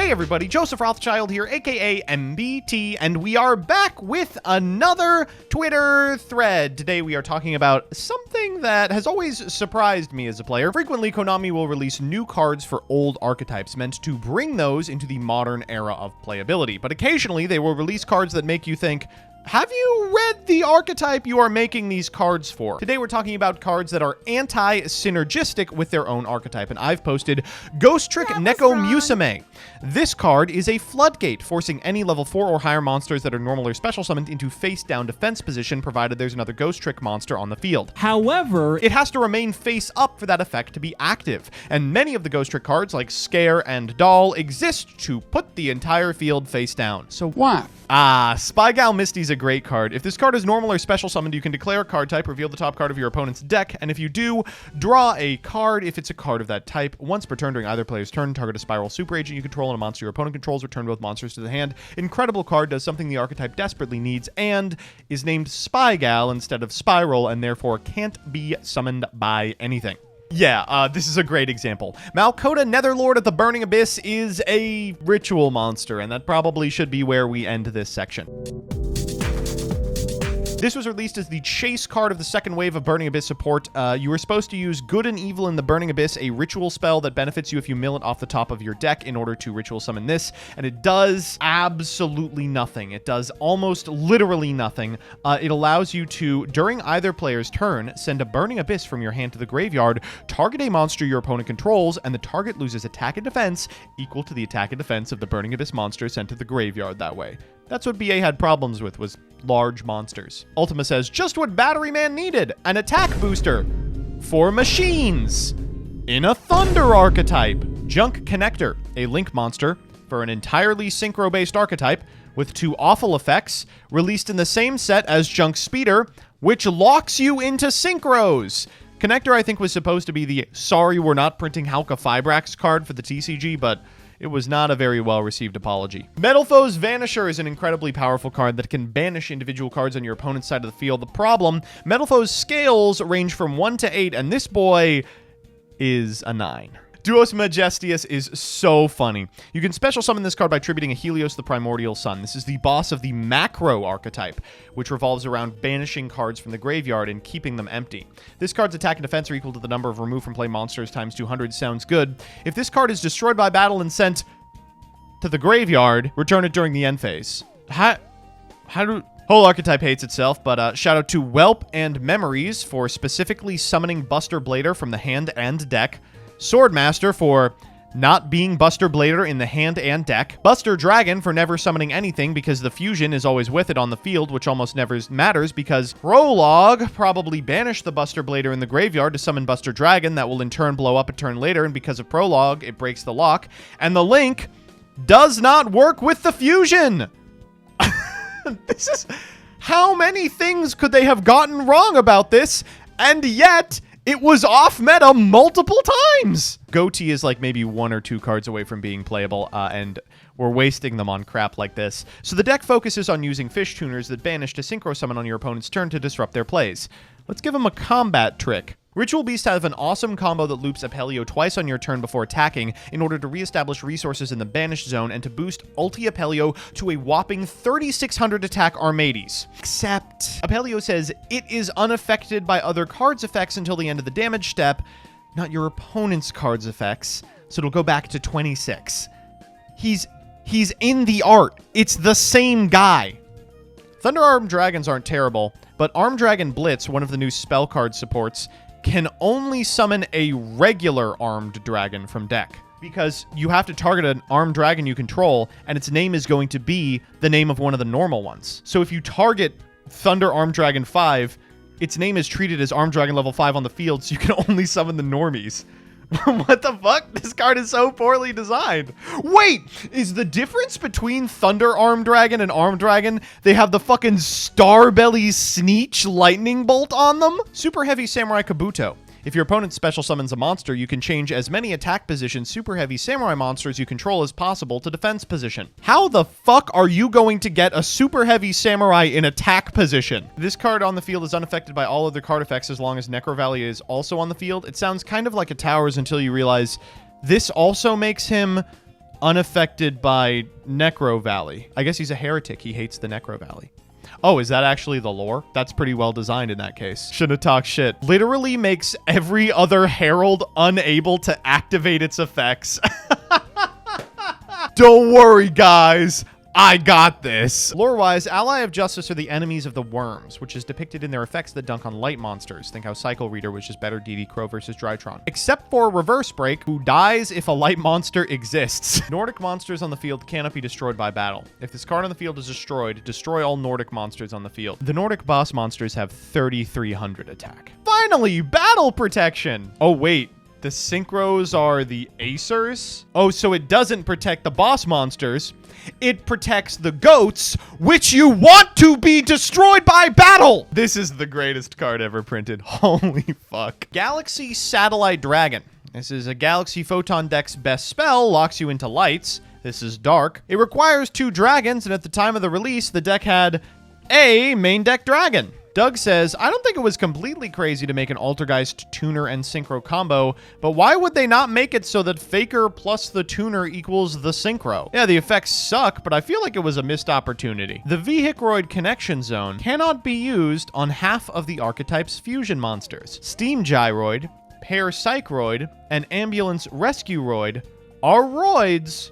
Hey everybody, Joseph Rothschild here, aka MBT, and we are back with another Twitter thread. Today we are talking about something that has always surprised me as a player. Frequently, Konami will release new cards for old archetypes, meant to bring those into the modern era of playability. But occasionally, they will release cards that make you think, have you read the archetype you are making these cards for? Today we're talking about cards that are anti-synergistic with their own archetype, and I've posted Ghost Trick Neko Musume. This card is a floodgate, forcing any level 4 or higher monsters that are normal or special summoned into face-down defense position, provided there's another Ghost Trick monster on the field. However, it has to remain face-up for that effect to be active, and many of the Ghost Trick cards, like Scare and Doll, exist to put the entire field face-down. So what? Spygal Misty's a great card. If this card is normal or special summoned, you can declare a card type, reveal the top card of your opponent's deck, and if you do, draw a card if it's a card of that type. Once per turn during either player's turn, target a Spiral Super Agent you control and a monster your opponent controls, return both monsters to the hand. Incredible card, does something the archetype desperately needs, and is named Spygal instead of Spiral, and therefore can't be summoned by anything. Yeah, this is a great example. Malkota Netherlord of the Burning Abyss is a ritual monster, and that probably should be where we end this section. This was released as the chase card of the second wave of Burning Abyss support. You were supposed to use Good and Evil in the Burning Abyss, a ritual spell that benefits you if you mill it off the top of your deck in order to ritual summon this, and it does absolutely nothing. It does almost literally nothing. It allows you to, during either player's turn, send a Burning Abyss from your hand to the graveyard, target a monster your opponent controls, and the target loses attack and defense equal to the attack and defense of the Burning Abyss monster sent to the graveyard that way. That's what BA had problems with, was large monsters. Ultima says, just what Battery Man needed, an attack booster for machines in a Thunder archetype. Junk Connector, a Link monster for an entirely synchro-based archetype with 2 awful effects, released in the same set as Junk Speeder, which locks you into synchros. Connector, I think, was supposed to be the sorry we're not printing Halka Fibrax card for the TCG, but it was not a very well-received apology. Metalfoe's Vanisher is an incredibly powerful card that can banish individual cards on your opponent's side of the field. The problem, Metalfoe's scales range from 1 to 8, and this boy is a 9. Duos Majestius is so funny. You can special summon this card by tributing a Helios the Primordial Sun. This is the boss of the Macro archetype, which revolves around banishing cards from the graveyard and keeping them empty. This card's attack and defense are equal to the number of removed from play monsters times 200. Sounds good. If this card is destroyed by battle and sent to the graveyard, return it during the end phase. Whole archetype hates itself, but shout out to Whelp and Memories for specifically summoning Buster Blader from the hand and deck. Swordmaster for not being Buster Blader in the hand and deck. Buster Dragon for never summoning anything because the fusion is always with it on the field, which almost never matters because Prologue probably banished the Buster Blader in the graveyard to summon Buster Dragon that will in turn blow up a turn later, and because of Prologue, it breaks the lock. And the Link does not work with the fusion! This is... How many things could they have gotten wrong about this? And yet... it was off-meta multiple times! Goatee is like maybe 1 or 2 cards away from being playable, and we're wasting them on crap like this. So the deck focuses on using fish tuners that banish to synchro summon on your opponent's turn to disrupt their plays. Let's give them a combat trick. Ritual Beasts have an awesome combo that loops Apelio twice on your turn before attacking in order to reestablish resources in the banished zone and to boost Ulti Apelio to a whopping 3,600 attack Armades. Except, Apelio says it is unaffected by other cards' effects until the end of the damage step, not your opponent's cards' effects, so it'll go back to 26. He's in the art. It's the same guy. Thunder Armed Dragons aren't terrible, but Armed Dragon Blitz, one of the new spell card supports, can only summon a regular armed dragon from deck because you have to target an armed dragon you control and its name is going to be the name of one of the normal ones. So if you target Thunder Armed Dragon 5, its name is treated as Armed Dragon level 5 on the field, so you can only summon the normies. What the fuck? This card is so poorly designed. Wait, is the difference between Thunder Armed Dragon and Armed Dragon they have the fucking Starbelly Sneech Lightning Bolt on them? Super Heavy Samurai Kabuto. If your opponent special summons a monster, you can change as many attack position Super Heavy Samurai monsters you control as possible to defense position. How the fuck are you going to get a Super Heavy Samurai in attack position? This card on the field is unaffected by all other card effects as long as Necro Valley is also on the field. It sounds kind of like a Towers until you realize this also makes him unaffected by Necro Valley. I guess he's a heretic. He hates the Necro Valley. Oh, is that actually the lore? That's pretty well designed in that case. Shouldn't have talked shit. Literally makes every other herald unable to activate its effects. Don't worry, guys. I got this. Lore-wise, Ally of Justice are the enemies of the worms, which is depicted in their effects that dunk on light monsters. Think how Cycle Reader was just better DD Crow versus Drytron. Except for Reverse Break, who dies if a light monster exists. Nordic monsters on the field cannot be destroyed by battle. If this card on the field is destroyed, destroy all Nordic monsters on the field. The Nordic boss monsters have 3,300 attack. Finally, battle protection. Oh, wait. The synchros are the Acers? Oh, so it doesn't protect the boss monsters. It protects the goats, which you want to be destroyed by battle. This is the greatest card ever printed. Holy fuck. Galaxy Satellite Dragon. This is a Galaxy Photon deck's best spell, locks you into lights. This is dark. It requires 2 dragons, and at the time of the release, the deck had a main deck dragon. Doug says, I don't think it was completely crazy to make an Altergeist tuner and synchro combo, but why would they not make it so that Faker plus the tuner equals the synchro? Yeah, the effects suck, but I feel like it was a missed opportunity. The Vehicroid Connection Zone cannot be used on half of the archetype's fusion monsters. Steam Gyroid, Parapsychroid, and Ambulance Rescueroid are roids,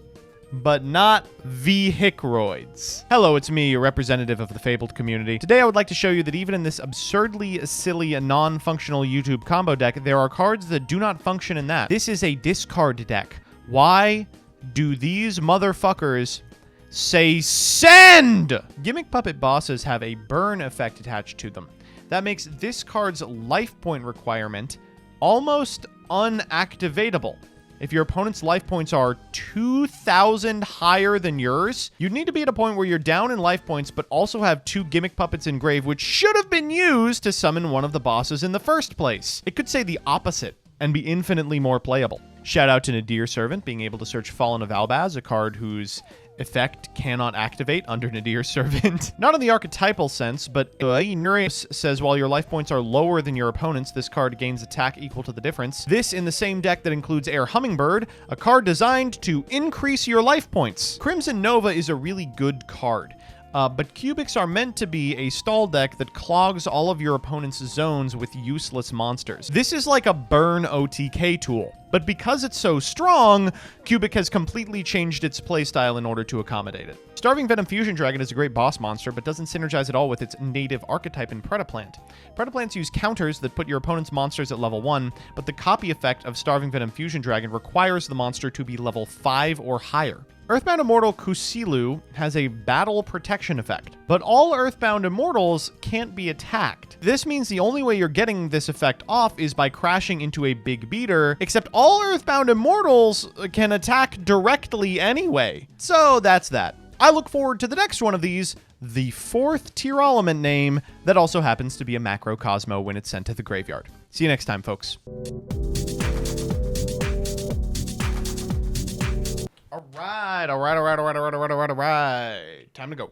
but not Vehicroids. Hello, it's me, a representative of the Fabled community. Today I would like to show you that even in this absurdly silly and non-functional YouTube combo deck, there are cards that do not function in that. This is a discard deck. Why do these motherfuckers say send? Gimmick Puppet bosses have a burn effect attached to them. That makes this card's life point requirement almost unactivatable. If your opponent's life points are 2,000 higher than yours, you'd need to be at a point where you're down in life points, but also have 2 Gimmick Puppets in grave, which should have been used to summon one of the bosses in the first place. It could say the opposite and be infinitely more playable. Shout out to Nadir Servant being able to search Fallen of Albaz, a card whose effect cannot activate under Nadir Servant. Not in the archetypal sense, but Nurius says while your life points are lower than your opponent's, this card gains attack equal to the difference. This in the same deck that includes Air Hummingbird, a card designed to increase your life points. Crimson Nova is a really good card. But cubics are meant to be a stall deck that clogs all of your opponent's zones with useless monsters. This is like a burn OTK tool. But because it's so strong, Cubic has completely changed its playstyle in order to accommodate it. Starving Venom Fusion Dragon is a great boss monster, but doesn't synergize at all with its native archetype in Predaplant. Predaplants use counters that put your opponent's monsters at level 1, but the copy effect of Starving Venom Fusion Dragon requires the monster to be level 5 or higher. Earthbound Immortal Kusilu has a battle protection effect, but all Earthbound Immortals can't be attacked. This means the only way you're getting this effect off is by crashing into a big beater, except all Earthbound Immortals can attack directly anyway. So that's that. I look forward to the next one of these, the 4th tier element name that also happens to be a macro Cosmo when it's sent to the graveyard. See you next time, folks. All right. Time to go.